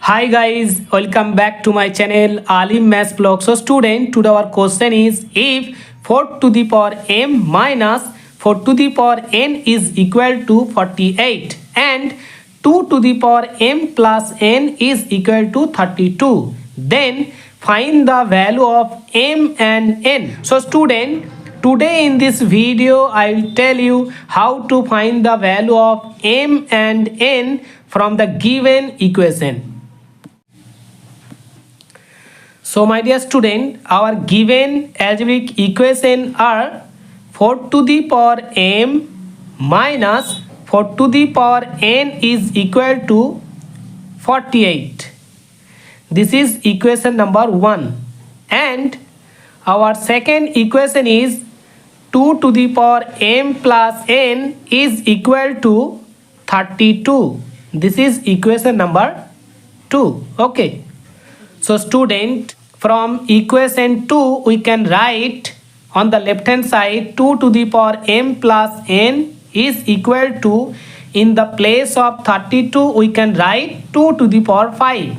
Hi guys, welcome back to my channel Alim Maths Blog. So student, today our question is if 4 to the power m minus 4 to the power n is equal to 48 and 2 to the power m plus n is equal to 32, then find the value of m and n. So student, today in this video I will tell you how to find the value of m and n from the given equation. So my dear student, our given algebraic equation are 4 to the power m minus 4 to the power n is equal to 48. This is equation number 1. And our second equation is 2 to the power m plus n is equal to 32. This is equation number 2. Okay. So student, from equation 2 we can write on the left hand side 2 to the power m plus n is equal to, in the place of 32 we can write 2 to the power 5.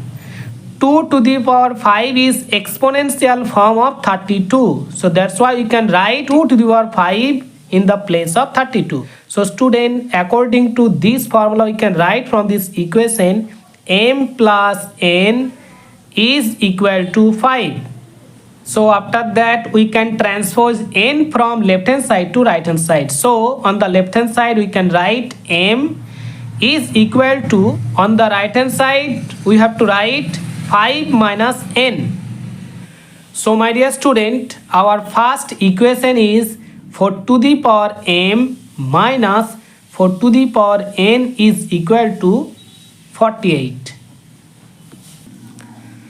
2 to the power 5 is exponential form of 32. So that's why you can write 2 to the power 5 in the place of 32. So student, according to this formula we can write from this equation m plus n is equal to 5. So after that we can transpose n from left hand side to right hand side. So on the left hand side we can write m is equal to, on the right hand side we have to write 5 minus n. So my dear student, our first equation is 4 to the power m minus 4 to the power n is equal to 48.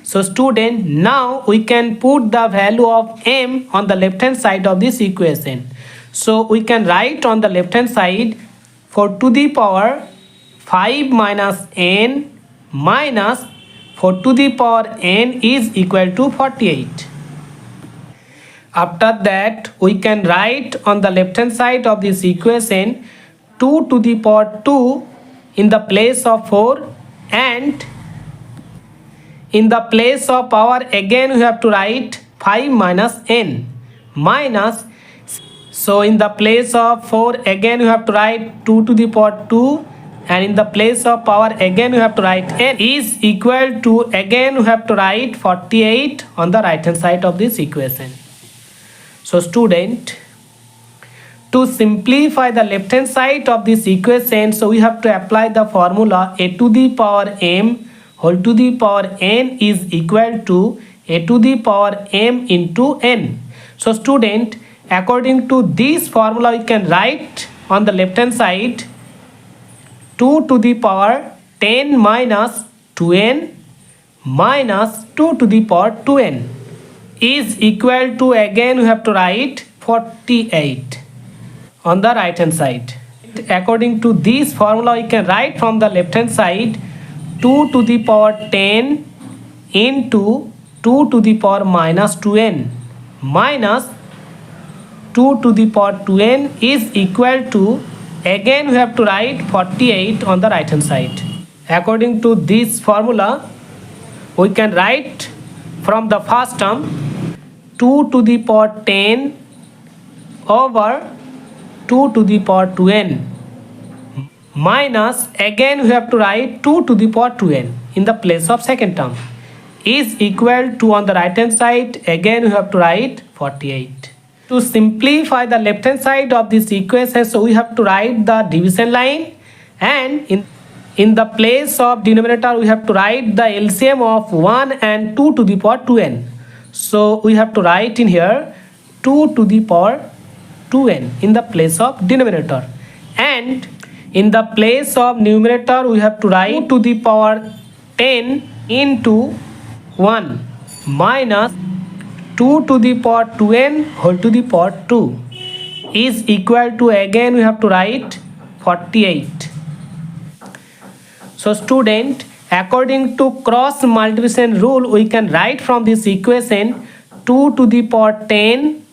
So student, now we can put the value of m on the left hand side of this equation. So we can write on the left hand side 4 to the power 5 minus n minus 4 to the power n is equal to 48. After that we can write on the left hand side of this equation 2 to the power 2 in the place of 4, and in the place of power again we have to write 5 minus n minus, so in the place of 4 again we have to write 2 to the power 2, and in the place of power again we have to write n is equal to, again we have to write 48 on the right hand side of this equation. So student, to simplify the left hand side of this equation, so we have to apply the formula a to the power m whole to the power n is equal to a to the power m into n. So student, according to this formula we can write on the left hand side 2 to the power 10 minus 2n minus 2 to the power 2n is equal to, again we have to write 48 on the right hand side. According to this formula we can write from the left hand side 2 to the power 10 into 2 to the power minus 2n minus 2 to the power 2n is equal to, again we have to write 48 on the right hand side. According to this formula we can write from the first term 2 to the power 10 over 2 to the power 2n minus, again we have to write 2 to the power 2n in the place of second term is equal to, on the right hand side again we have to write 48. To simplify the left hand side of this equation, so we have to write the division line, and in the place of denominator we have to write the LCM of 1 and 2 to the power 2n. So we have to write in here 2 to the power 2n in the place of denominator, and in the place of numerator we have to write 2 to the power 10 into 1 minus 2 to the power 2n whole to the power 2 is equal to, again we have to write 48. So student, according to cross multiplication rule we can write from this equation 2 to the power 10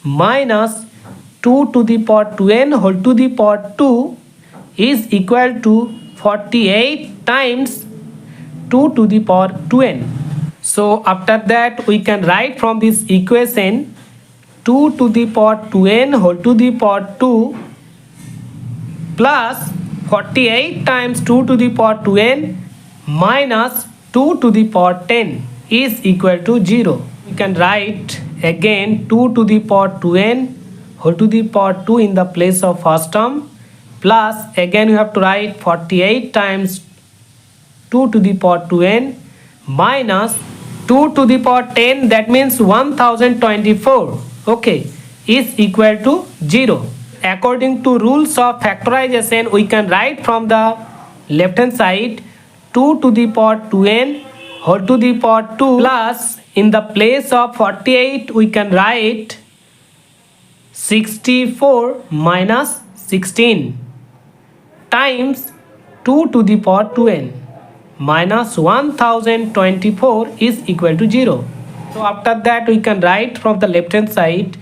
minus 2 to the power 2n whole to the power 2 is equal to 48 times 2 to the power 2n. So after that we can write from this equation 2 to the power 2n whole to the power 2 plus 48 times 2 to the power 2n minus 2 to the power 10 is equal to 0. We can write again 2 to the power 2n whole to the power 2 in the place of first term plus again we have to write 48 times 2 to the power 2n minus 2 to the power 10, that means 1024, okay, is equal to 0. According to rules of factorization, we can write from the left hand side 2 to the power 2n whole to the power 2 plus in the place of 48 we can write 64 minus 16 times 2 to the power 2n minus 1024 is equal to 0. So after that we can write from the left hand side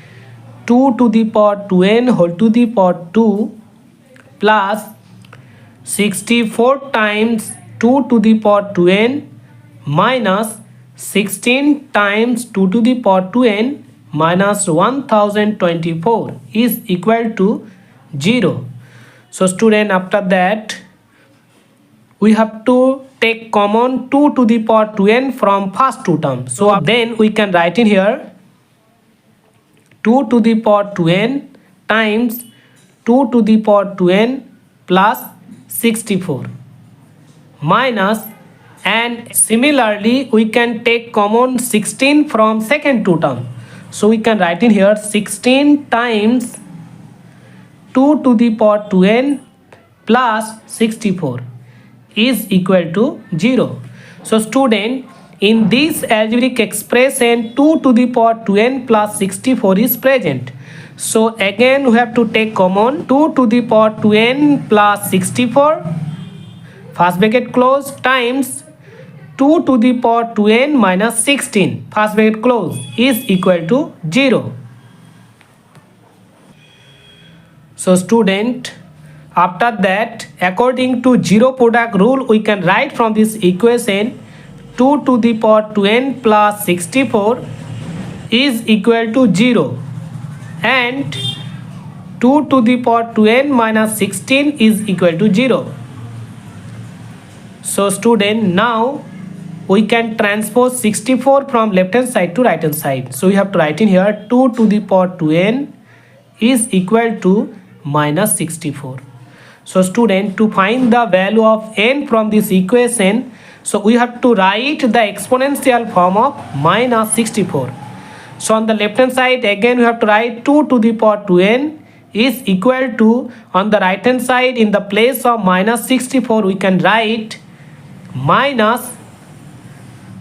2 to the power 2n whole to the power 2 plus 64 times 2 to the power 2n minus 16 times 2 to the power 2n minus 1024 is equal to 0. So student, after that we have to take common 2 to the power 2n from first two terms. So then we can write in here 2 to the power 2n times 2 to the power 2n plus 64 minus, and similarly we can take common 16 from second two term. So we can write in here 16 times 2 to the power 2n plus 64 is equal to 0. So student, in this algebraic expression 2 to the power 2n plus 64 is present. So again we have to take common 2 to the power 2n plus 64 first bracket close times 2 to the power 2n minus 16 first bracket close is equal to 0. So student, after that according to zero product rule we can write from this equation 2 to the power 2n plus 64 is equal to 0 and 2 to the power 2n minus 16 is equal to 0. So student, now we can transpose 64 from left hand side to right hand side. So we have to write in here 2 to the power 2n is equal to minus 64. So student, to find the value of n from this equation, so we have to write the exponential form of minus 64. So on the left hand side again we have to write 2 to the power 2n is equal to, on the right hand side in the place of minus 64 we can write minus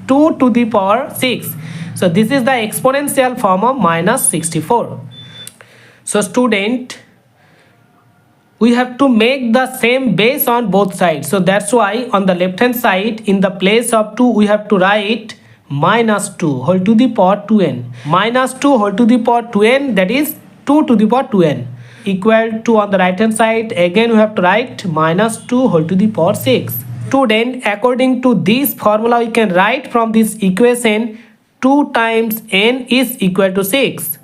2 to the power 6. So this is the exponential form of minus 64. So student, we have to make the same base on both sides. So that's why on the left hand side in the place of 2 we have to write minus 2 whole to the power 2n. Minus 2 whole to the power 2n, that is 2 to the power 2n, equal to, on the right hand side again we have to write minus 2 whole to the power 6. Student, according to this formula we can write from this equation 2 times n is equal to 6.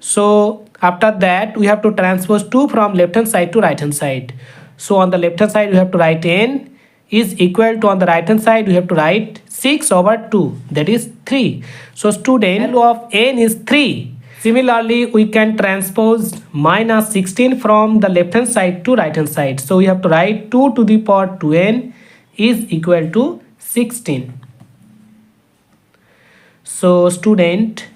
So after that we have to transpose 2 from left hand side to right hand side. So on the left hand side we have to write n is equal to, on the right hand side we have to write 6 over 2, that is 3. So student, value of n is 3. Similarly we can transpose minus 16 from the left hand side to right hand side. So we have to write 2 to the power 2n is equal to 16. So student,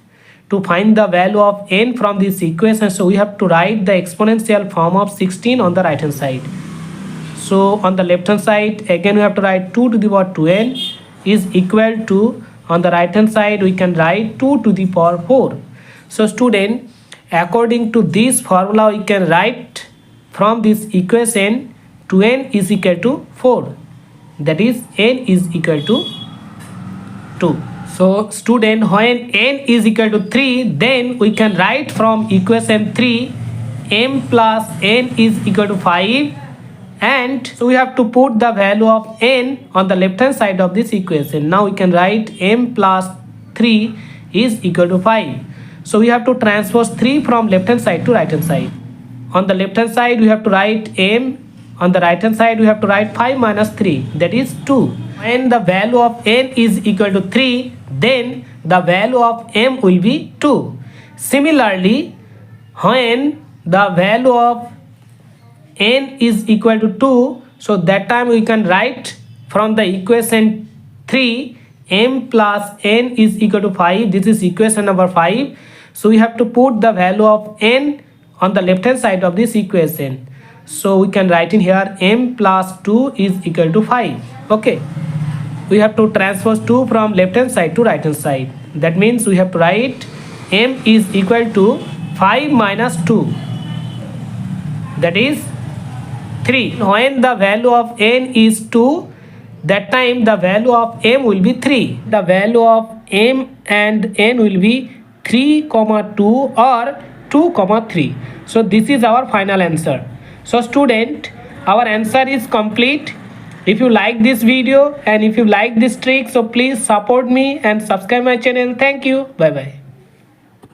to find the value of n from this equation, so we have to write the exponential form of 16 on the right hand side. So on the left hand side again we have to write 2 to the power 2n is equal to, on the right hand side we can write 2 to the power 4. So student, according to this formula we can write from this equation 2n is equal to 4, that is n is equal to 2. So student, when n is equal to 3, then we can write from equation 3 m plus n is equal to 5 and so we have to put the value of n on the left hand side of this equation. Now we can write m plus 3 is equal to 5. So we have to transpose 3 from left hand side to right hand side. On the left hand side we have to write m, on the right hand side we have to write 5 minus 3, that is 2. When the value of n is equal to 3, then the value of m will be 2. Similarly, when the value of n is equal to 2, so that time we can write from the equation 3, m plus n is equal to 5. This is equation number 5. So we have to put the value of n on the left hand side of this equation. So we can write in here m plus 2 is equal to 5. Okay, we have to transpose 2 from left hand side to right hand side. That means we have to write m is equal to 5 minus 2, that is 3. When the value of n is 2, that time the value of m will be 3. The value of m and n will be 3, 2 or 2, 3. So this is our final answer. So student, our answer is complete. If you like this video and if you like this trick, so please support me and subscribe my channel. Thank you. Bye bye.